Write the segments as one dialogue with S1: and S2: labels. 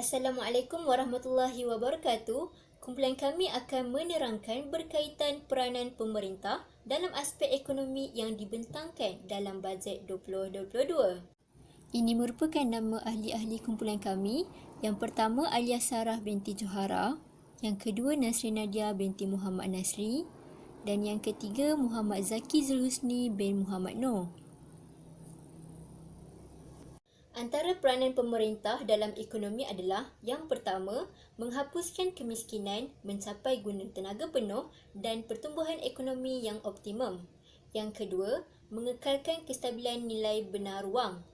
S1: Assalamualaikum warahmatullahi wabarakatuh. Kumpulan kami akan menerangkan berkaitan peranan pemerintah dalam aspek ekonomi yang dibentangkan dalam bajet 2022. Ini merupakan nama ahli-ahli kumpulan kami. Yang pertama Alia Sarah binti Johara, yang kedua Nasrin Nadia binti Muhammad Nasri, dan yang ketiga Muhammad Zaki Zulhusni bin Muhammad Noor. Antara peranan pemerintah dalam ekonomi adalah yang pertama, menghapuskan kemiskinan, mencapai guna tenaga penuh dan pertumbuhan ekonomi yang optimum. Yang kedua, mengekalkan kestabilan nilai benar wang.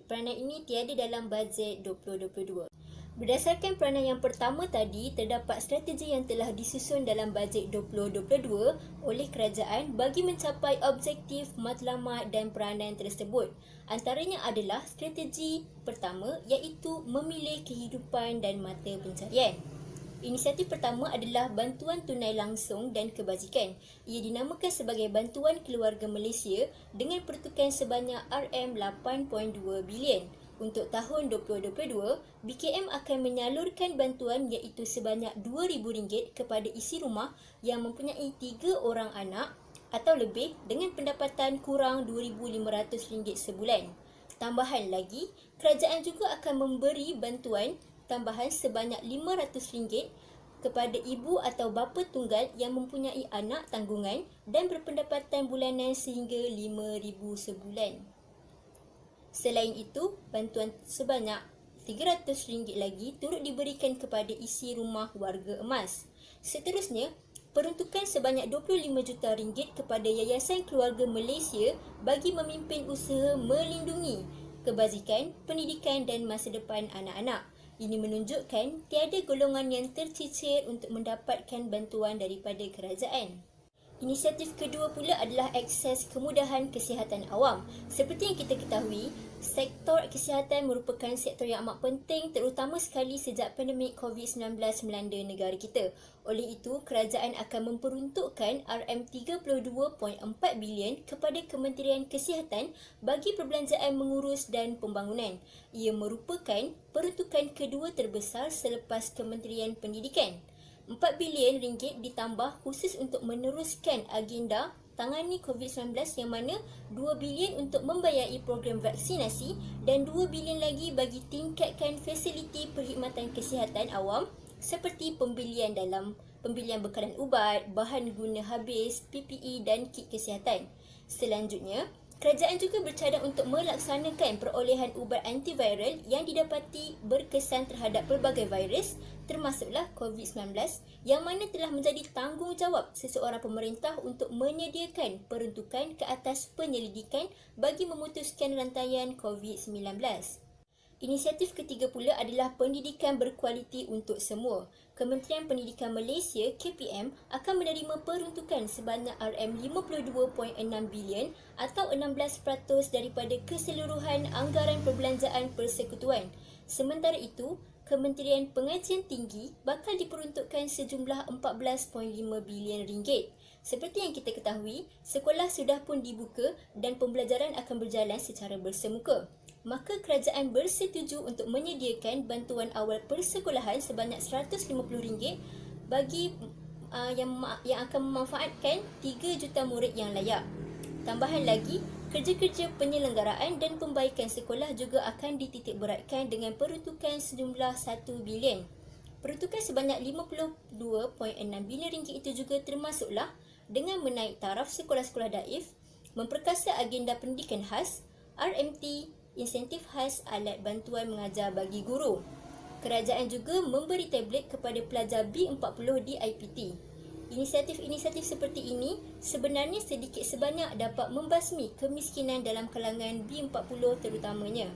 S1: Peranan ini tiada dalam bajet 2022. Berdasarkan peranan yang pertama tadi, terdapat strategi yang telah disusun dalam bajet 2022 oleh kerajaan bagi mencapai objektif matlamat dan peranan tersebut. Antaranya adalah strategi pertama iaitu memilih kehidupan dan mata pencarian. Inisiatif pertama adalah bantuan tunai langsung dan kebajikan. Ia dinamakan sebagai Bantuan Keluarga Malaysia dengan pertukaran sebanyak RM8.2 bilion. Untuk tahun 2022, BKM akan menyalurkan bantuan iaitu sebanyak RM2,000 kepada isi rumah yang mempunyai 3 orang anak atau lebih dengan pendapatan kurang RM2,500 sebulan. Tambahan lagi, kerajaan juga akan memberi bantuan tambahan sebanyak RM500 kepada ibu atau bapa tunggal yang mempunyai anak tanggungan dan berpendapatan bulanan sehingga RM5,000 sebulan. Selain itu, bantuan sebanyak RM300 lagi turut diberikan kepada isi rumah warga emas. Seterusnya, peruntukan sebanyak RM25 juta kepada Yayasan Keluarga Malaysia bagi memimpin usaha melindungi kebajikan, pendidikan dan masa depan anak-anak. Ini menunjukkan tiada golongan yang tercicir untuk mendapatkan bantuan daripada kerajaan. Inisiatif kedua pula adalah akses kemudahan kesihatan awam. Seperti yang kita ketahui, sektor kesihatan merupakan sektor yang amat penting terutama sekali sejak pandemik COVID-19 melanda negara kita. Oleh itu, kerajaan akan memperuntukkan RM32.4 bilion kepada Kementerian Kesihatan bagi perbelanjaan mengurus dan pembangunan. Ia merupakan peruntukan kedua terbesar selepas Kementerian Pendidikan. RM4 bilion ditambah khusus untuk meneruskan agenda tangani COVID-19 yang mana RM2 bilion untuk membiayai program vaksinasi dan RM2 bilion lagi bagi tingkatkan fasiliti perkhidmatan kesihatan awam seperti pembelian bekalan ubat, bahan guna habis, PPE dan kit kesihatan. Selanjutnya, kerajaan juga bercadang untuk melaksanakan perolehan ubat antiviral yang didapati berkesan terhadap pelbagai virus termasuklah COVID-19 yang mana telah menjadi tanggungjawab seseorang pemerintah untuk menyediakan peruntukan ke atas penyelidikan bagi memutuskan rantaian COVID-19. Inisiatif ketiga pula adalah pendidikan berkualiti untuk semua. Kementerian Pendidikan Malaysia KPM akan menerima peruntukan sebanyak RM52.6 bilion atau 16% daripada keseluruhan anggaran perbelanjaan persekutuan. Sementara itu, Kementerian Pengajian Tinggi bakal diperuntukkan sejumlah RM14.5 bilion. Seperti yang kita ketahui, sekolah sudah pun dibuka dan pembelajaran akan berjalan secara bersemuka. Maka kerajaan bersetuju untuk menyediakan bantuan awal persekolahan sebanyak RM150 bagi yang akan memanfaatkan 3 juta murid yang layak. Tambahan lagi, kerja-kerja penyelenggaraan dan pembaikan sekolah juga akan dititik beratkan dengan peruntukan sejumlah RM1 bilion. Peruntukan sebanyak RM52.6 bilion itu juga termasuklah dengan menaik taraf sekolah-sekolah daif, memperkasa agenda pendidikan khas, RMT, insentif khas alat bantuan mengajar bagi guru. Kerajaan juga memberi tablet kepada pelajar B40 di IPT. Inisiatif-inisiatif seperti ini sebenarnya sedikit sebanyak dapat membasmi kemiskinan dalam kalangan B40 terutamanya.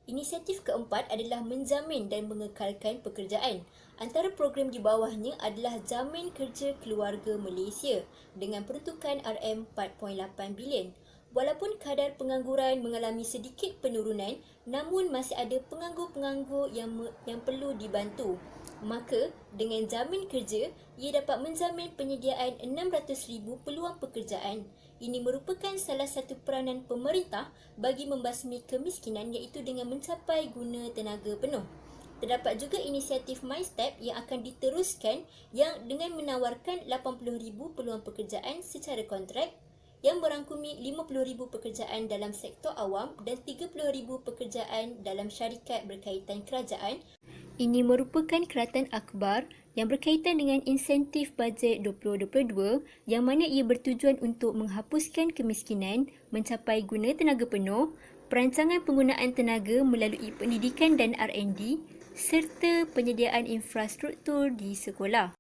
S1: Inisiatif keempat adalah menjamin dan mengekalkan pekerjaan. Antara program di bawahnya adalah Jamin Kerja Keluarga Malaysia dengan peruntukan RM4.8 bilion. Walaupun kadar pengangguran mengalami sedikit penurunan, namun masih ada penganggur-penganggur yang perlu dibantu. Maka, dengan jamin kerja, ia dapat menjamin penyediaan 600,000 peluang pekerjaan. Ini merupakan salah satu peranan pemerintah bagi membasmi kemiskinan iaitu dengan mencapai guna tenaga penuh. Terdapat juga inisiatif MyStep yang akan diteruskan yang dengan menawarkan 80,000 peluang pekerjaan secara kontrak yang merangkumi 50,000 pekerjaan dalam sektor awam dan 30,000 pekerjaan dalam syarikat berkaitan kerajaan. Ini merupakan keratan akhbar yang berkaitan dengan insentif bajet 2022 yang mana ia bertujuan untuk menghapuskan kemiskinan, mencapai guna tenaga penuh, perancangan penggunaan tenaga melalui pendidikan dan R&D serta penyediaan infrastruktur di sekolah.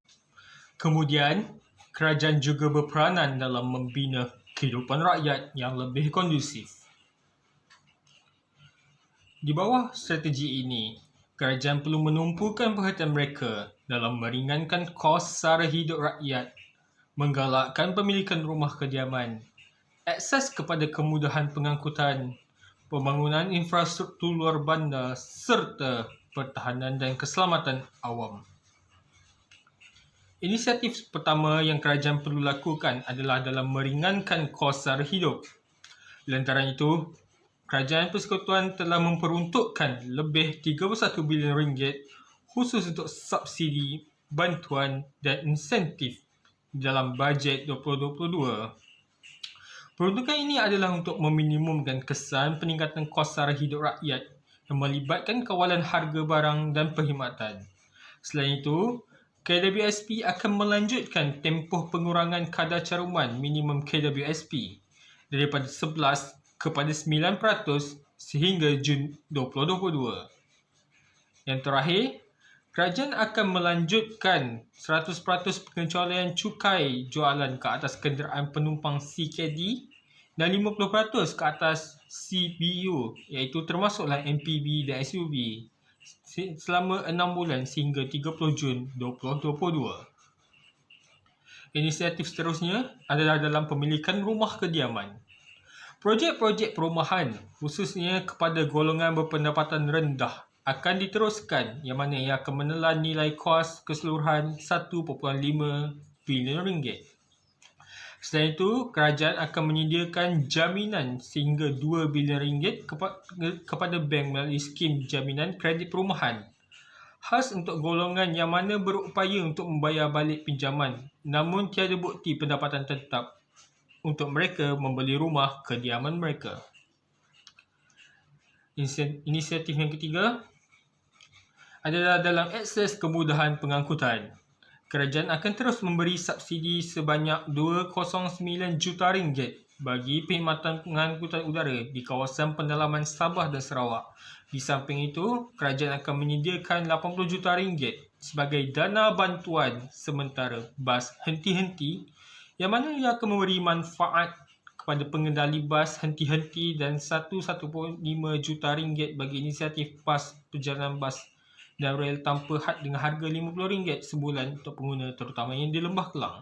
S2: Kemudian, kerajaan juga berperanan dalam membina kehidupan rakyat yang lebih kondusif. Di bawah strategi ini, kerajaan perlu menumpukan perhatian mereka dalam meringankan kos sara hidup rakyat, menggalakkan pemilikan rumah kediaman, akses kepada kemudahan pengangkutan, pembangunan infrastruktur luar bandar serta pertahanan dan keselamatan awam. Inisiatif pertama yang kerajaan perlu lakukan adalah dalam meringankan kos sara hidup. Lantaran itu, Kerajaan Persekutuan telah memperuntukkan lebih RM31 bilion khusus untuk subsidi, bantuan dan insentif dalam bajet 2022. Peruntukan ini adalah untuk meminimumkan kesan peningkatan kos sara hidup rakyat yang melibatkan kawalan harga barang dan perkhidmatan. Selain itu, KWSP akan melanjutkan tempoh pengurangan kadar caruman minimum KWSP daripada 11 kepada 9% sehingga Jun 2022. Yang terakhir, kerajaan akan melanjutkan 100% pengecualian cukai jualan ke atas kenderaan penumpang CKD dan 50% ke atas CBU iaitu termasuklah MPV dan SUV selama 6 bulan sehingga 30 Jun 2022. Inisiatif seterusnya adalah dalam pemilikan rumah kediaman. Projek-projek perumahan, khususnya kepada golongan berpendapatan rendah, akan diteruskan yang mana ia akan menelan nilai kos keseluruhan RM1.5 bilion. Selain itu, kerajaan akan menyediakan jaminan sehingga RM2 bilion kepada bank melalui skim jaminan kredit perumahan. Khas untuk golongan yang mana berupaya untuk membayar balik pinjaman namun tiada bukti pendapatan tetap untuk mereka membeli rumah kediaman mereka. Inisiatif yang ketiga adalah dalam akses kemudahan pengangkutan. Kerajaan akan terus memberi subsidi sebanyak RM209 juta bagi perkhidmatan pengangkutan udara di kawasan pendalaman Sabah dan Sarawak. Di samping itu, kerajaan akan menyediakan RM80 juta sebagai dana bantuan sementara bas henti-henti yang mana ia akan memberi manfaat kepada pengendali bas henti-henti dan RM1.5 juta bagi inisiatif bas perjalanan bas dan rel tanpa had dengan harga RM50 sebulan untuk pengguna terutamanya di Lembah Kelang.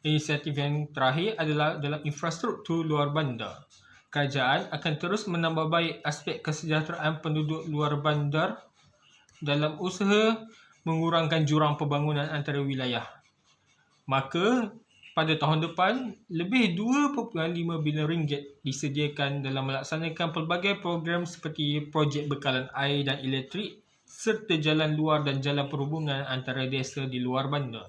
S2: Inisiatif yang terakhir adalah dalam infrastruktur luar bandar. Kerajaan akan terus menambah baik aspek kesejahteraan penduduk luar bandar dalam usaha mengurangkan jurang pembangunan antara wilayah. Maka, pada tahun depan, lebih RM2.5 bilion disediakan dalam melaksanakan pelbagai program seperti projek bekalan air dan elektrik serta jalan luar dan jalan perhubungan antara desa di luar bandar.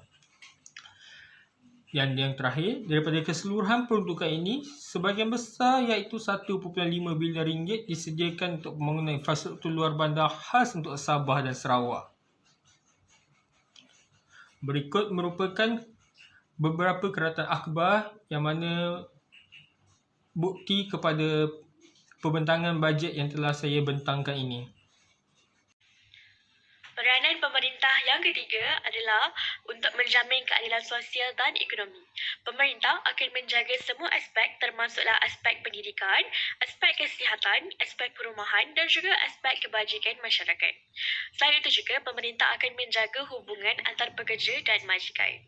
S2: Yang terakhir, daripada keseluruhan peruntukan ini, sebahagian besar iaitu RM1.5 bilion disediakan untuk pembangunan infrastruktur luar bandar khas untuk Sabah dan Sarawak. Berikut merupakan beberapa keratan akhbar yang mana bukti kepada pembentangan bajet yang telah saya bentangkan ini.
S3: Peranan pemerintah yang ketiga adalah untuk menjamin keadilan sosial dan ekonomi. Pemerintah akan menjaga semua aspek termasuklah aspek pendidikan, aspek kesihatan, aspek perumahan dan juga aspek kebajikan masyarakat. Selain itu juga, pemerintah akan menjaga hubungan antar pekerja dan majikan.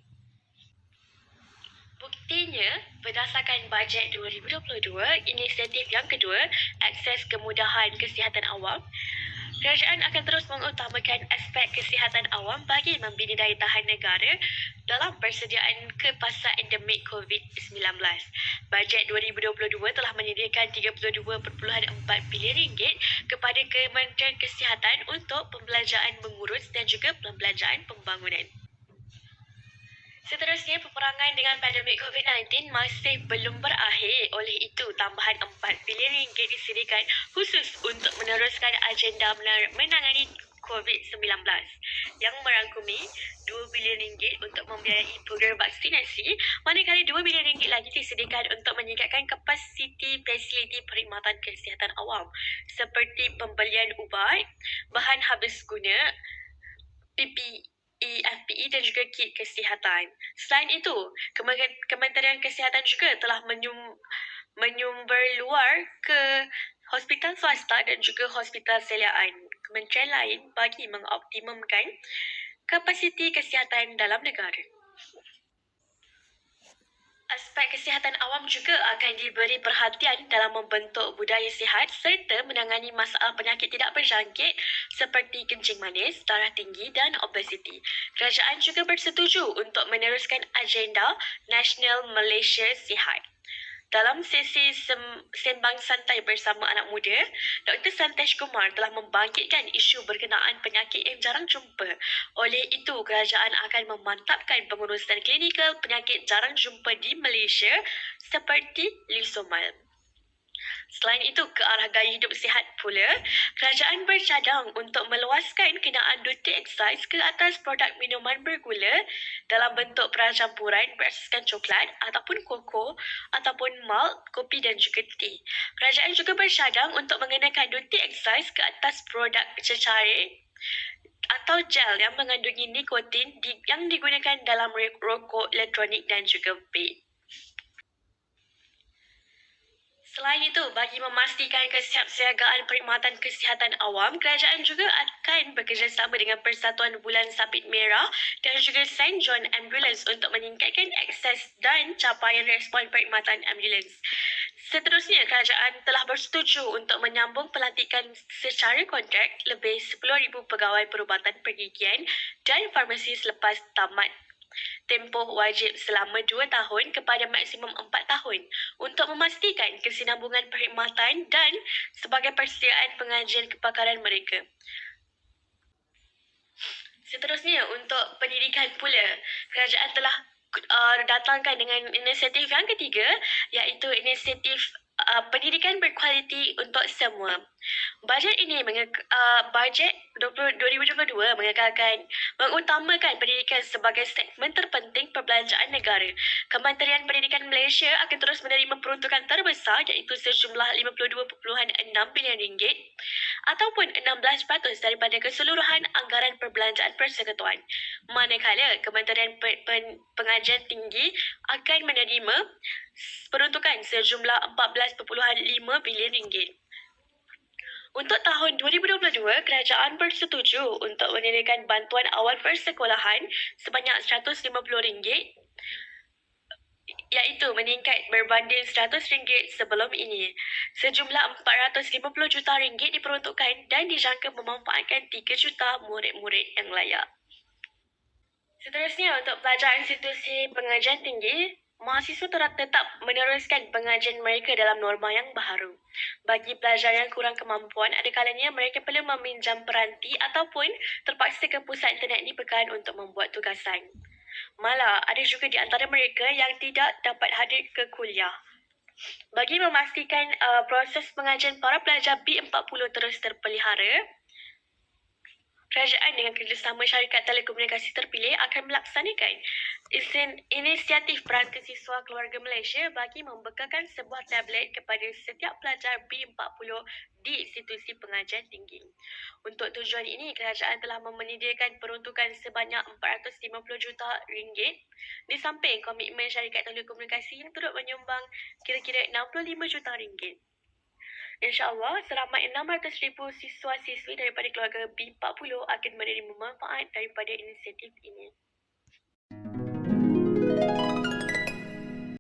S3: Buktinya, berdasarkan bajet 2022, inisiatif yang kedua, akses kemudahan kesihatan awam, Kerajaan akan terus mengutamakan aspek kesihatan awam bagi membina daya tahan negara dalam persediaan ke pasar endemik COVID-19. Bajet 2022 telah menyediakan RM32.4 bilion kepada Kementerian Kesihatan untuk pembelanjaan mengurus dan juga pembelanjaan pembangunan. Seterusnya, peperangan dengan pandemik COVID-19 masih belum berakhir. Oleh itu, tambahan RM4 bilion disediakan khusus untuk meneruskan agenda menangani COVID-19 yang merangkumi RM2 bilion untuk membiayai program vaksinasi, manakala RM2 bilion lagi disediakan untuk meningkatkan kapasiti fasiliti perkhidmatan kesihatan awam seperti pembelian ubat, bahan habis guna, FPE dan juga kit kesihatan. Selain itu, Kementerian Kesihatan juga telah menyumber luar ke hospital swasta dan juga hospital seliaan kementerian lain bagi mengoptimumkan kapasiti kesihatan dalam negara. Aspek kesihatan awam juga akan diberi perhatian dalam membentuk budaya sihat serta menangani masalah penyakit tidak berjangkit seperti kencing manis, darah tinggi dan obesiti. Kerajaan juga bersetuju untuk meneruskan agenda Nasional Malaysia Sihat. Dalam sesi sembang santai bersama anak muda, Dr. Santesh Kumar telah membangkitkan isu berkenaan penyakit yang jarang jumpa. Oleh itu, kerajaan akan memantapkan pengurusan klinikal penyakit jarang jumpa di Malaysia seperti lisomal. Selain itu, ke arah gaya hidup sihat pula, kerajaan bercadang untuk meluaskan kenaan duty excise ke atas produk minuman bergula dalam bentuk percampuran berasaskan coklat ataupun koko ataupun malt, kopi dan juga teh. Kerajaan juga bercadang untuk mengenakan duty excise ke atas produk cecair atau gel yang mengandungi nikotin yang digunakan dalam rokok elektronik dan juga vape. Selain itu, bagi memastikan kesiapsiagaan perkhidmatan kesihatan awam, kerajaan juga akan bekerjasama dengan Persatuan Bulan Sabit Merah dan juga St. John Ambulance untuk meningkatkan akses dan capaian respon perkhidmatan ambulans. Seterusnya, kerajaan telah bersetuju untuk menyambung pelantikan secara kontrak lebih 10,000 pegawai perubatan pergigian dan farmasi selepas tamat tempoh wajib selama 2 tahun kepada maksimum 4 tahun untuk memastikan kesinambungan perkhidmatan dan sebagai persediaan pengajian kepakaran mereka. Seterusnya, untuk pendidikan pula, kerajaan telah datangkan dengan inisiatif yang ketiga, iaitu inisiatif pendidikan berkualiti untuk semua. Bajet ini bajet 2022 mengutamakan pendidikan sebagai segmen terpenting perbelanjaan negara. Kementerian Pendidikan Malaysia akan terus menerima peruntukan terbesar iaitu sejumlah RM52.6 bilion ataupun 16% daripada keseluruhan anggaran perbelanjaan persekutuan. Manakala Kementerian Pengajian Tinggi akan menerima peruntukan sejumlah RM14.5 bilion. Untuk tahun 2022, kerajaan bersetuju untuk menyediakan bantuan awal persekolahan sebanyak RM150, iaitu meningkat berbanding RM100 sebelum ini. Sejumlah RM450 juta diperuntukkan dan dijangka memanfaatkan 3 juta murid-murid yang layak. Seterusnya, untuk pelajar institusi pengajian tinggi, mahasiswa tetap meneruskan pengajian mereka dalam norma yang baharu. Bagi pelajar yang kurang kemampuan, ada kalanya mereka perlu meminjam peranti ataupun terpaksa ke pusat internet di pekan untuk membuat tugasan. Malah, ada juga di antara mereka yang tidak dapat hadir ke kuliah. Bagi memastikan proses pengajian para pelajar B40 terus terpelihara, kerajaan dengan kerjasama syarikat telekomunikasi terpilih akan melaksanakan inisiatif Peranti Siswa Keluarga Malaysia bagi membekalkan sebuah tablet kepada setiap pelajar B40 di institusi pengajian tinggi. Untuk tujuan ini, kerajaan telah menyediakan peruntukan sebanyak RM450 juta di samping komitmen syarikat telekomunikasi yang turut menyumbang kira-kira RM65 juta. InsyaAllah, seramai 600,000 siswa-siswi daripada keluarga B40 akan menerima manfaat daripada inisiatif ini.